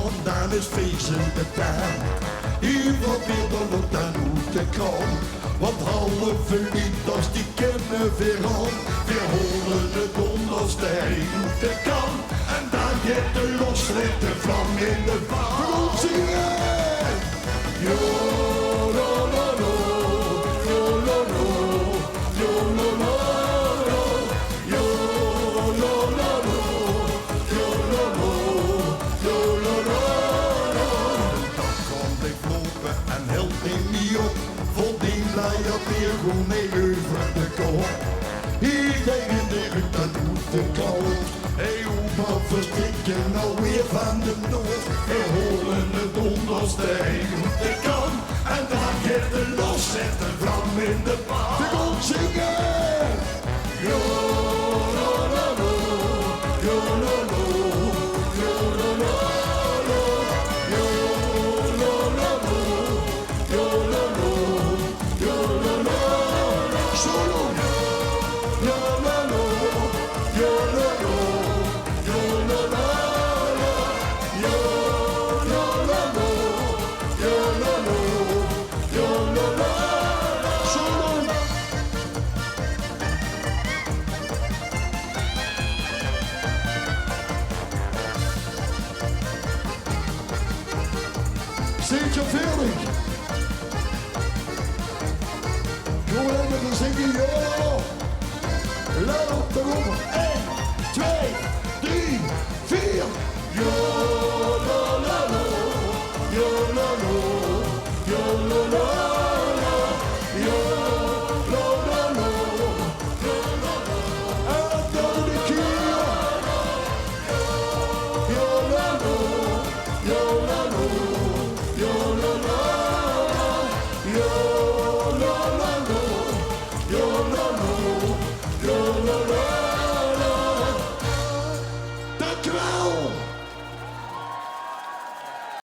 want dan is feesten de tijd. Hier probeert dan ook dan hoe te kan. Want halve liters die kennen weer aan. Weer horen de donderste heen de kan. En dan gaat de losritte vlam in de baan. Kom zingen! Yo, lo, lo, lo, yo, lo, lo, yo, lo, lo, lo, yo, lo, lo, lo, yo, lo, lo, yo, lo, lo, lo. Dan kwam ik lopen en hield niet meer op. Voldien blij dat weer gewoon mee over de kop. Hier tegen de rug, dat doet de koud. Hey, opa, verstikken alweer van de nood. We horen de donderste heen de kan. En dan gaat de los, zet de vlam in de baan. We gaan zingen! Yo, lo, lo, lo, yo, lo, lo, yo, lo, lo, lo, yo, lo, lo, lo, yo, lo, lo, yo, lo, lo, lo. Solo! Yo, lo, lo, yo, lo, lo. Sintje Veerling. Kom lekker te zingen, joh. Laat op de roepen. 1, 2, 3, 4. Yo, lo, lo, lo. Yo, lo, lo. Yo, lo, lo, lo. Yo, lo, lo, lo. Yo, lo, lo. En dat kan de keer. Yo, lo, lo. Yo, lo, lo. Yo, lo, lo, yo.